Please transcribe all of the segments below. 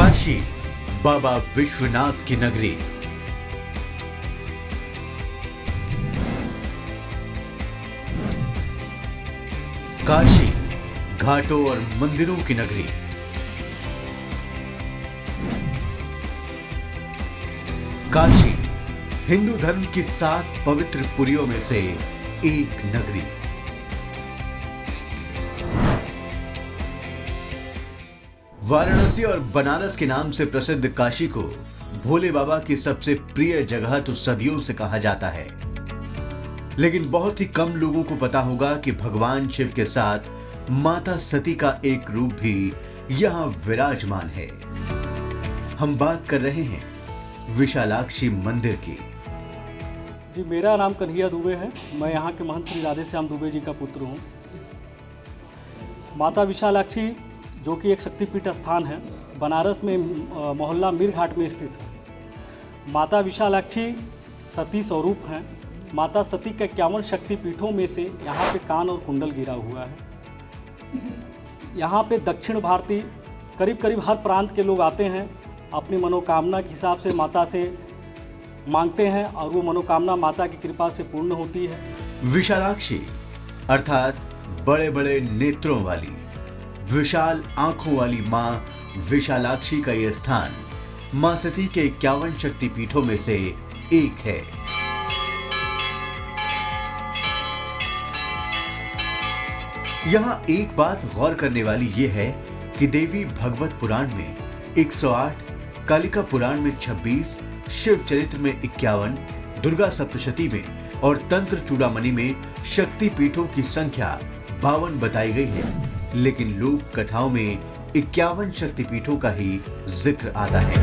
काशी, बाबा विश्वनाथ की नगरी। काशी, घाटों और मंदिरों की नगरी। काशी, हिंदू धर्म की 7 पवित्र पुरियों में से एक नगरी। वाराणसी और बनारस के नाम से प्रसिद्ध काशी को भोले बाबा की सबसे प्रिय जगह तो सदियों से कहा जाता है, लेकिन बहुत ही कम लोगों को पता होगा कि भगवान शिव के साथ माता सती का एक रूप भी यहाँ विराजमान है। हम बात कर रहे हैं विशालाक्षी मंदिर की। जी, मेरा नाम कन्हैया दुबे है। मैं यहाँ के महंत श्री राधे श्याम दुबे जी का पुत्र हूँ। माता विशालाक्षी जो कि एक शक्तिपीठ स्थान है, बनारस में मोहल्ला मीर घाट में स्थित है। माता विशालाक्षी सती स्वरूप हैं। माता सती के 51 शक्तिपीठों में से यहाँ पे कान और कुंडल गिरा हुआ है। यहाँ पे दक्षिण भारतीय करीब करीब हर प्रांत के लोग आते हैं, अपनी मनोकामना के हिसाब से माता से मांगते हैं और वो मनोकामना माता की कृपा से पूर्ण होती है। विशालाक्षी अर्थात बड़े बड़े नेत्रों वाली, विशाल आंखों वाली मां विशालाक्षी का यह स्थान मां सती के 51 शक्तिपीठों में से एक है। यहां एक बात गौर करने वाली यह है कि देवी भागवत पुराण में 108, कालिका पुराण में 26, शिव चरित्र में 51, दुर्गा सप्तशती में और तंत्र चूड़ामणि में शक्तिपीठों की संख्या 52 बताई गई है, लेकिन लोक कथाओं में 51 शक्तिपीठों का ही जिक्र आता है।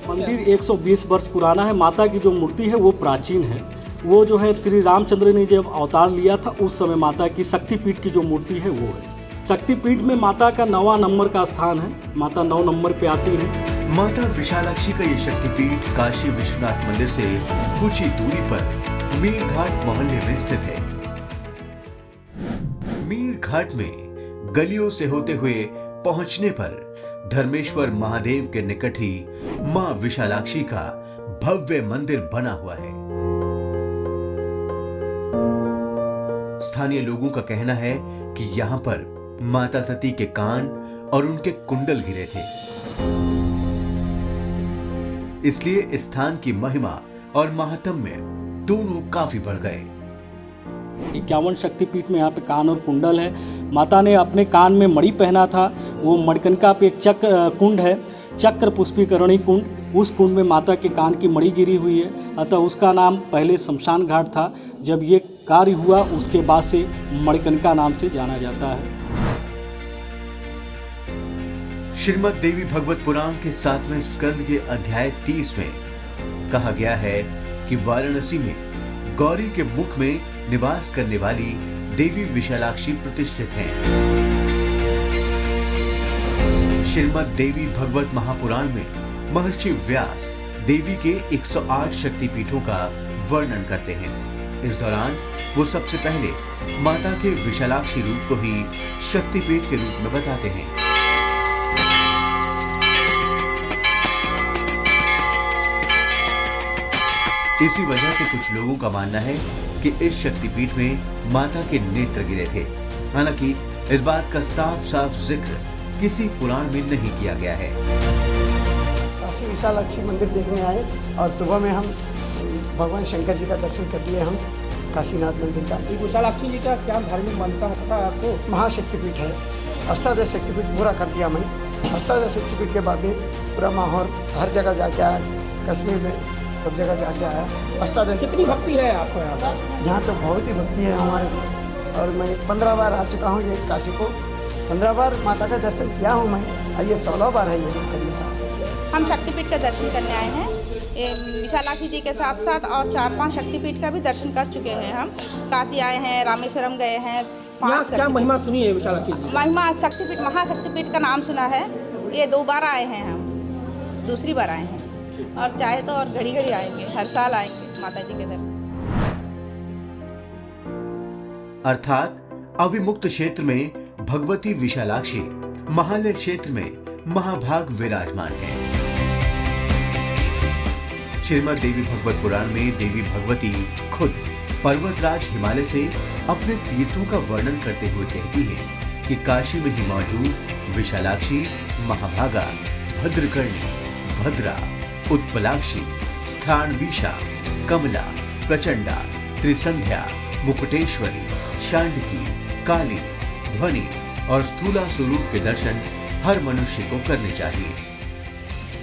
मंदिर 120 वर्ष पुराना है। माता की जो मूर्ति है वो प्राचीन है। वो जो है श्री रामचंद्र ने जब अवतार लिया था उस समय माता की शक्तिपीठ की जो मूर्ति है वो है। शक्तिपीठ में माता का 9वां नंबर का स्थान है। माता 9 नंबर पे आती है। माता विशालाक्षी का ये शक्तिपीठ काशी विश्वनाथ मंदिर से कुछ ही दूरी पर मीर घाट मोहल्ले में स्थित है। मीर घाट में गलियों से होते हुए पहुंचने पर धर्मेश्वर महादेव के निकट ही मां विशालाक्षी का भव्य मंदिर बना हुआ है। स्थानीय लोगों का कहना है कि यहाँ पर माता सती के कान और उनके कुंडल गिरे थे, इसलिए इस स्थान की महिमा और महात्म्य दोनों काफी बढ़ गए। 51 शक्तिपीठ में यहाँ पे कान और कुंडल है। माता ने अपने कान में मणि पहना था। वो मणिकर्णिका पे एक कुंड है, चक्र पुष्पीकरणी कुंड। उस कुंड में माता के कान की मणि गिरी हुई है। अतः उसका नाम पहले शमशान घाट था। जब ये कार्य हुआ उसके बाद से मणिकर्णिका नाम से जाना जाता है। श्रीमद् देवी भागवत पुराण के 7वें स्कंद के अध्याय 30 में कहा गया है कि वाराणसी में गौरी के मुख में निवास करने वाली देवी विशालाक्षी प्रतिष्ठित हैं। श्रीमद् देवी भागवत महापुराण में महर्षि व्यास देवी के 108 शक्तिपीठों का वर्णन करते हैं। इस दौरान वो सबसे पहले माता के विशालाक्षी रूप को ही शक्तिपीठ के रूप में बताते हैं। इसी वजह से कुछ लोगों का मानना है कि इस शक्तिपीठ में माता के नेत्र गिरे थे। हालांकि इस बात का साफ साफ जिक्र किसी पुराण में नहीं किया गया है। काशी विशालाक्षी मंदिर देखने आए और सुबह में हम भगवान शंकर जी का दर्शन कर लिए। हम काशीनाथ मंदिर का। विशालाक्षी जी का क्या धार्मिक मान्यता पता है आपको? महाशक्तिपीठ है। अष्टादश शक्तिपीठ पूरा कर दिया मैं। अष्टादश शक्तिपीठ के बाद में पूरा माहौल हर जगह जाके आया, कश्मीर में सब जगह जाके आया। अष्टादश कितनी भक्ति है आपको यहाँ पर? यहाँ तो बहुत ही भक्ति है हमारे। और मैं 15 बार आ चुका हूँ ये काशी को। 15 बार माता का दर्शन किया हूँ मैं, और ये 16 बार है ये करने का। हम शक्तिपीठ का दर्शन करने आए हैं। ये विशालाक्षी जी के साथ साथ और 4-5 शक्तिपीठ का भी दर्शन कर चुके हैं। हम काशी आए हैं, रामेश्वरम गए हैं। यहाँ क्या महिमा सुनी है विशालाक्षी जी? महिमा शक्तिपीठ, महाशक्तिपीठ का नाम सुना है। ये 2 बार आए हैं, हम दूसरी बार आए हैं और चाहे तो और घड़ी घड़ी आएंगे, हर साल आएंगे माता जी के दर्शन। अर्थात अविमुक्त क्षेत्र में भगवती विशालाक्षी महालय क्षेत्र में महाभाग विराजमान है। श्रीमद् देवी भगवत पुराण में देवी भगवती खुद पर्वतराज हिमालय से अपने तीर्थों का वर्णन करते हुए कहती है कि काशी में ही मौजूद विशालाक्षी, महाभागा, भद्रकर्णी, भद्रा, उत्पलाक्षी, स्थानवीशा, कमला, प्रचंडा, त्रिसंध्या, मुकुटेश्वरी, शांडकी, काली, ध्वनि और स्थूला स्वरूप के दर्शन हर मनुष्य को करने चाहिए।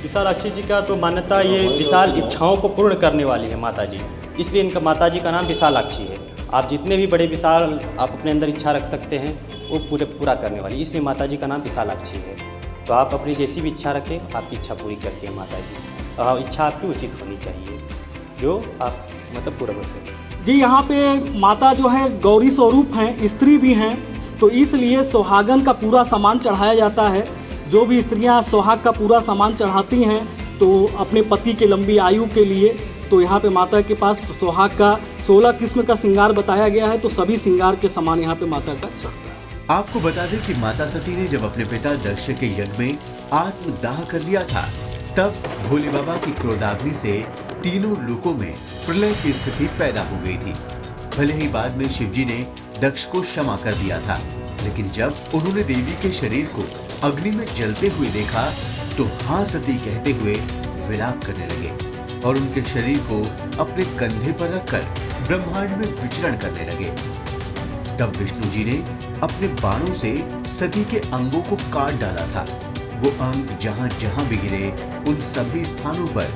विशालाक्षी जी का तो मान्यता ये विशाल इच्छाओं को पूर्ण करने वाली है माता जी, इसलिए इनका माता जी का नाम विशालाक्षी है। आप जितने भी बड़े विशाल आप अपने अंदर इच्छा रख सकते हैं वो पूरा करने वाली, इसलिए माता जी का नाम विशालाक्षी है। तो आप अपनी जैसी भी इच्छा रखें, आपकी इच्छा पूरी करती है माता जी। और इच्छा आपकी उचित होनी चाहिए, जो आप मतलब पूरा कर सकें। जी यहाँ पे माता जो है गौरी स्वरूप हैं, स्त्री भी हैं, तो इसलिए सुहागन का पूरा सामान चढ़ाया जाता है। जो भी स्त्रियां सुहाग का पूरा सामान चढ़ाती हैं तो अपने पति के लंबी आयु के लिए, तो यहाँ पे माता के पास सुहाग का 16 किस्म का श्रृंगार बताया गया है, तो सभी श्रृंगार के सामान यहाँ पे माता का चढ़ता है। आपको बता दें कि माता सती ने जब अपने पिता दक्ष के यज्ञ में आत्मदाह कर लिया था, तब भोले बाबा की क्रोधाग्नि से तीनों लोकों में प्रलय की स्थिति पैदा हो गई थी। भले ही बाद में शिवजी ने दक्ष को क्षमा कर दिया था, लेकिन जब उन्होंने देवी के शरीर को अग्नि में जलते हुए देखा तो हाँ सती कहते हुए विलाप करने लगे और उनके शरीर को अपने कंधे पर रखकर ब्रह्मांड में विचरण करने लगे। तब विष्णु जी ने अपने बाणों से सती के अंगों को काट डाला था। वो अंग जहाँ जहाँ भी गिरे उन सभी स्थानों पर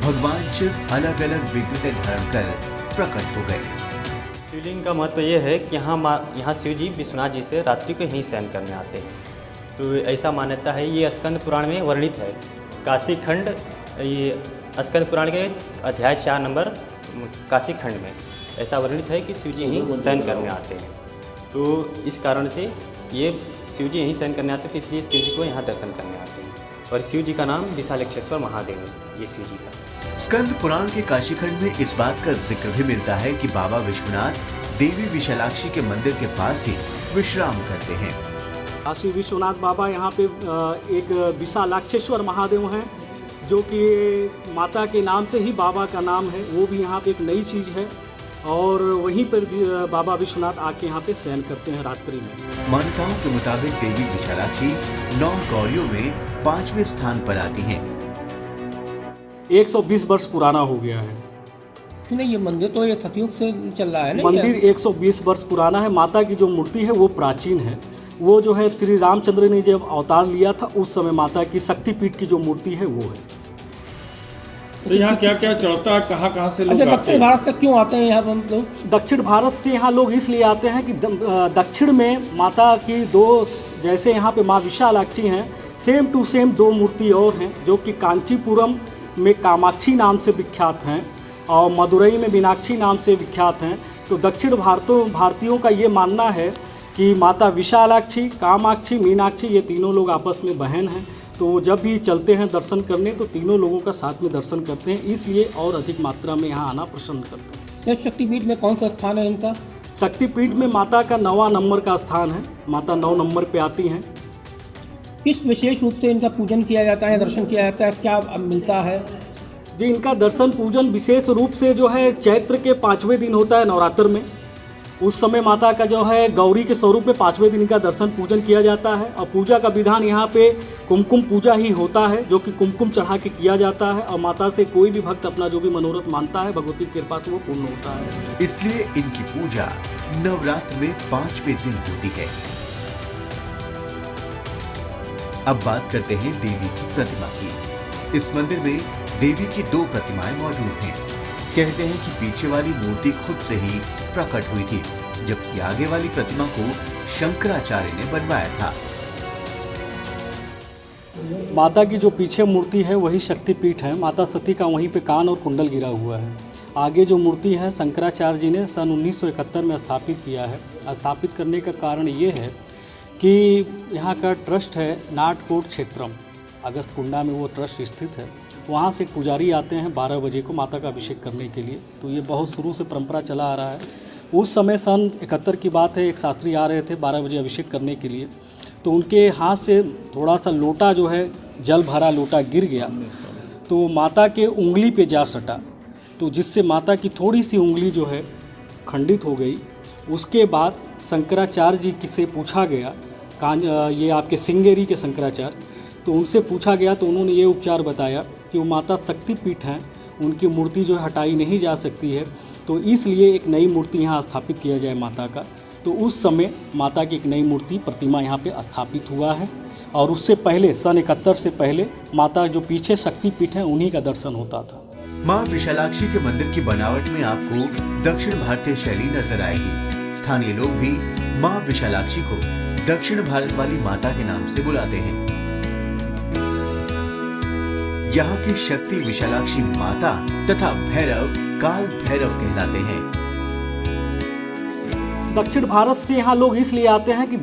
भगवान शिव अलग अलग विग्रह धारण कर प्रकट हो गए। शिवलिंग का महत्व ये है कि यहाँ शिव जी विश्वनाथ जी से रात्रि को यहीं शयन करने आते हैं। तो ऐसा मान्यता है, ये स्कंद पुराण में वर्णित है। काशी खंड, ये स्कंद पुराण के अध्याय 4 नंबर काशी खंड में ऐसा वर्णित है कि शिव जी यहीं शयन करने आते हैं। तो इस कारण से ये शिव जी यहीं शयन करने आते थे, इसलिए शिव जी को यहाँ दर्शन करने आते हैं। और शिव जी का नाम विशालेक्षेश्वर महादेव है, ये शिव जी का। स्कंद पुराण के काशीखंड में इस बात का जिक्र भी मिलता है कि बाबा विश्वनाथ देवी विशालाक्षी के मंदिर के पास ही विश्राम करते हैं। काशी विश्वनाथ बाबा यहाँ पे एक विशालाक्षेश्वर महादेव हैं, जो कि माता के नाम से ही बाबा का नाम है। वो भी यहाँ पे एक नई चीज़ है और वहीं पर बाबा विश्वनाथ आके यहाँ पे शयन करते हैं रात्रि में। मान्यताओं के मुताबिक देवी विशालाक्षी 9 गौरियों में 5वें स्थान पर आती हैं। 120 वर्ष पुराना हो गया है। नहीं, ये मंदिर तो ये सतयुग से चल रहा है ना। मंदिर 120 वर्ष पुराना है। माता की जो मूर्ति है वो प्राचीन है। वो जो है श्री रामचंद्र ने जब अवतार लिया था उस समय माता की शक्तिपीठ की जो मूर्ति है वो है। तो यहाँ क्या क्या चढ़ता है, कहाँ से लोग आते हैं? दक्षिण भारत से क्यों आते हैं यहाँ पर लोग? दक्षिण भारत से यहाँ लोग इसलिए आते हैं कि दक्षिण में माता की दो, जैसे यहाँ पे माँ विशालाक्षी हैं, सेम टू सेम 2 मूर्ति और हैं जो कि कांचीपुरम में कामाक्षी नाम से विख्यात हैं और मदुरई में मीनाक्षी नाम से विख्यात हैं। तो दक्षिण भारतीयों का ये मानना है कि माता विशालाक्षी, कामाक्षी, मीनाक्षी ये तीनों लोग आपस में बहन हैं। तो जब भी चलते हैं दर्शन करने तो तीनों लोगों का साथ में दर्शन करते हैं, इसलिए और अधिक मात्रा में यहाँ आना पसंद करते हैं। इस शक्तिपीठ में कौन सा स्थान है इनका? शक्तिपीठ में माता का 9वां नंबर का स्थान है। माता 9 नंबर पे आती हैं। किस विशेष रूप से इनका पूजन किया जाता है, दर्शन किया जाता है, क्या मिलता है? जी, इनका दर्शन पूजन विशेष रूप से जो है चैत्र के 5वें दिन होता है नवरात्र में। उस समय माता का जो है गौरी के स्वरूप में 5वें दिन का दर्शन पूजन किया जाता है और पूजा का विधान यहाँ पे कुमकुम पूजा ही होता है, जो कि कुमकुम चढ़ा के किया जाता है और माता से कोई भी भक्त अपना जो भी मनोरथ मानता है भगवती की कृपा से वो पूर्ण होता है। इसलिए इनकी पूजा नवरात्र में 5वें दिन होती है। अब बात करते हैं देवी की प्रतिमा की। इस मंदिर में देवी की 2 प्रतिमाएं मौजूद हैं। कहते हैं कि पीछे वाली मूर्ति खुद से ही प्रकट हुई थी, जबकि आगे वाली प्रतिमा को शंकराचार्य ने बनवाया था। माता की जो पीछे मूर्ति है वही शक्तिपीठ है। माता सती का वहीं पे कान और कुंडल गिरा हुआ है। आगे जो मूर्ति है शंकराचार्य जी ने सन 1971 में स्थापित किया है। स्थापित करने का कारण ये है कि यहाँ का ट्रस्ट है नाटकोट क्षेत्रम, अगस्त कुंडा में वो ट्रस्ट स्थित है। वहाँ से पुजारी आते हैं 12 बजे को माता का अभिषेक करने के लिए। तो ये बहुत शुरू से परंपरा चला आ रहा है। उस समय सन 71 की बात है, एक शास्त्री आ रहे थे 12 बजे अभिषेक करने के लिए, तो उनके हाथ से थोड़ा सा लोटा जो है जल भरा लोटा गिर गया, तो माता के उंगली पे जा सटा, तो जिससे माता की थोड़ी सी उंगली जो है खंडित हो गई। उसके बाद शंकराचार्य जी से पूछा गया, ये आपके सिंगेरी के शंकराचार्य, तो उनसे पूछा गया तो उन्होंने ये उपचार बताया कि वो माता शक्तिपीठ हैं, उनकी मूर्ति जो है हटाई नहीं जा सकती है, तो इसलिए एक नई मूर्ति यहाँ स्थापित किया जाए माता का। तो उस समय माता की एक नई मूर्ति प्रतिमा यहाँ पे स्थापित हुआ है, और उससे पहले सन 71 से पहले माता जो पीछे शक्तिपीठ हैं उन्हीं का दर्शन होता था। माँ विशालाक्षी के मंदिर की बनावट में आपको दक्षिण भारतीय शैली नजर आएगी। स्थानीय लोग भी माँ विशालाक्षी को दक्षिण भारत वाली माता के नाम से बुलाते हैं। यहाँ की शक्ति विशालाक्षी माता तथा भैरव काल भैरव कहलाते हैं। दक्षिण भारत से यहाँ लोग इसलिए आते हैं कि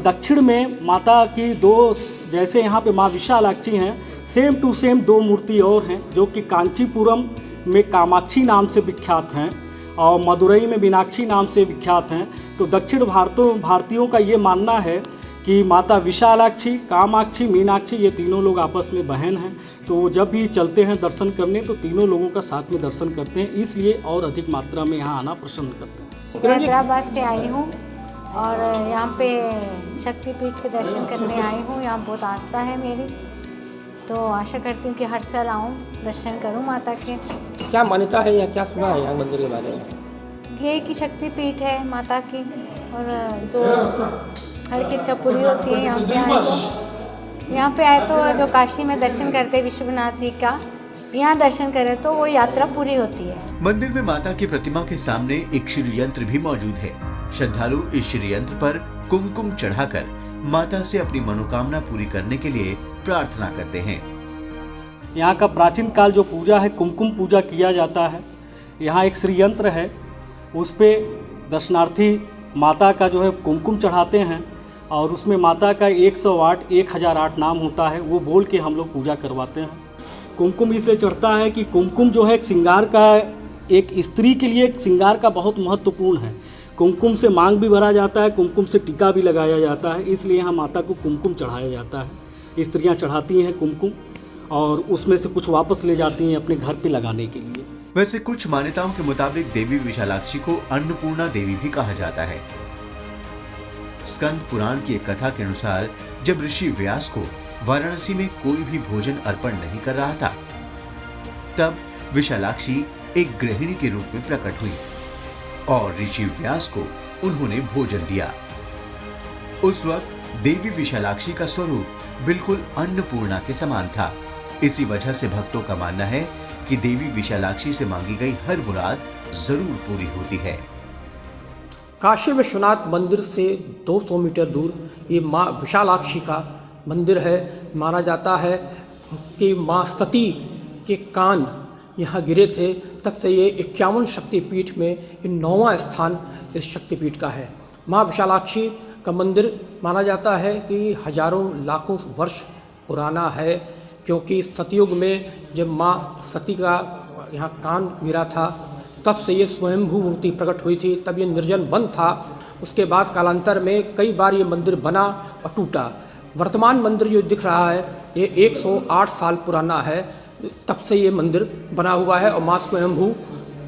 दक्षिण में माता की दो, जैसे यहाँ पे माँ विशालाक्षी हैं, सेम टू सेम दो मूर्ति और हैं जो कि कांचीपुरम में कामाक्षी नाम से विख्यात हैं और मदुरई में मीनाक्षी नाम से विख्यात हैं। तो दक्षिण भारतीयों का ये मानना है कि माता विशालाक्षी, कामाक्षी, मीनाक्षी ये तीनों लोग आपस में बहन हैं, तो जब भी चलते हैं दर्शन करने तो तीनों लोगों का साथ में दर्शन करते हैं, इसलिए और अधिक मात्रा में यहाँ आना पसंद करते हैं। हैदराबाद से आई हूँ और यहाँ पे शक्तिपीठ के दर्शन करने आई हूँ। यहाँ बहुत आस्था है मेरी, तो आशा करती हूँ कि हर साल आऊँ, दर्शन करूँ माता के। क्या मान्यता है या क्या सुना है यहाँ मंदिर के बारे में? ये की शक्तिपीठ है माता की, और जो हर की इच्छा पूरी होती है यहाँ पे आए तो जो काशी में दर्शन करते विश्वनाथ जी का, यहाँ दर्शन करें तो वो यात्रा पूरी होती है। मंदिर में माता की प्रतिमा के सामने एक श्री यंत्र भी मौजूद है। श्रद्धालु इस श्री यंत्र पर कुमकुम चढ़ाकर माता से अपनी मनोकामना पूरी करने के लिए प्रार्थना करते हैं। यहाँ का प्राचीन काल जो पूजा है, कुमकुम पूजा किया जाता है। यहाँ एक श्री यंत्र है, उस पे दर्शनार्थी माता का जो है कुमकुम चढ़ाते हैं और उसमें माता का 108 1008 नाम होता है, वो बोल के हम लोग पूजा करवाते हैं। कुमकुम इसलिए चढ़ता है कि कुमकुम जो है एक श्रृंगार का, एक स्त्री के लिए एक श्रृंगार का बहुत महत्वपूर्ण है। कुमकुम से मांग भी भरा जाता है, कुमकुम से टीका भी लगाया जाता है, इसलिए यहाँ माता को कुमकुम चढ़ाया जाता है। स्त्रियाँ चढ़ाती हैं कुमकुम और उसमें से कुछ वापस ले जाती हैं अपने घर पे लगाने के लिए। वैसे कुछ मान्यताओं के मुताबिक देवी विशालाक्षी को अन्नपूर्णा देवी भी कहा जाता है। स्कंद पुराण की एक कथा के अनुसार जब ऋषि व्यास को वाराणसी में कोई भी भोजन अर्पण नहीं कर रहा था, तब विशालाक्षी एक गृहिणी के रूप में प्रकट हुई और ऋषि व्यास को उन्होंने भोजन दिया। उस वक्त देवी विशालाक्षी का स्वरूप बिल्कुल अन्नपूर्णा के समान था। इसी वजह से भक्तों का मानना है कि देवी विशालाक्षी से मांगी गई हर मुराद जरूर पूरी होती है। काशी विश्वनाथ मंदिर से 200 मीटर दूर ये माँ विशालाक्षी का मंदिर है। माना जाता है कि माँ सती के कान यहाँ गिरे थे, तब से ये 51 शक्तिपीठ में ये 9वां स्थान इस शक्तिपीठ का है। माँ विशालाक्षी का मंदिर माना जाता है कि हजारों लाखों वर्ष पुराना है, क्योंकि सतयुग में जब माँ सती का यहाँ कान गिरा था तब से ये स्वयंभू मूर्ति प्रकट हुई थी। तब ये निर्जन वन था। उसके बाद कालांतर में कई बार ये मंदिर बना और टूटा। वर्तमान मंदिर जो दिख रहा है ये 108 साल पुराना है, तब से ये मंदिर बना हुआ है और माँ स्वयंभू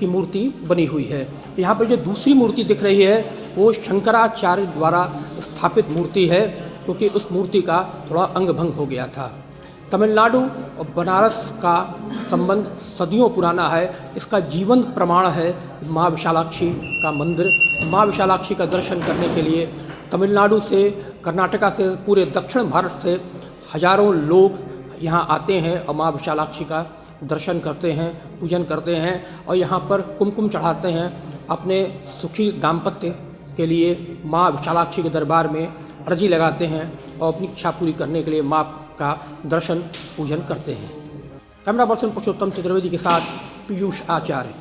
की मूर्ति बनी हुई है। यहाँ पर जो दूसरी मूर्ति दिख रही है वो शंकराचार्य द्वारा स्थापित मूर्ति है, क्योंकि उस मूर्ति का थोड़ा अंग भंग हो गया था। तमिलनाडु और बनारस का संबंध सदियों पुराना है। इसका जीवंत प्रमाण है माँ विशालाक्षी का मंदिर। माँ विशालाक्षी का दर्शन करने के लिए तमिलनाडु से, कर्नाटका से, पूरे दक्षिण भारत से हजारों लोग यहाँ आते हैं और माँ विशालाक्षी का दर्शन करते हैं, पूजन करते हैं और यहाँ पर कुमकुम चढ़ाते हैं। अपने सुखी दाम्पत्य के लिए माँ विशालाक्षी के दरबार में अर्जी लगाते हैं और अपनी इच्छा पूरी करने के लिए माँ का दर्शन पूजन करते हैं। कैमरा पर्सन पुरुषोत्तम चतुर्वेदी के साथ पीयूष आचार्य।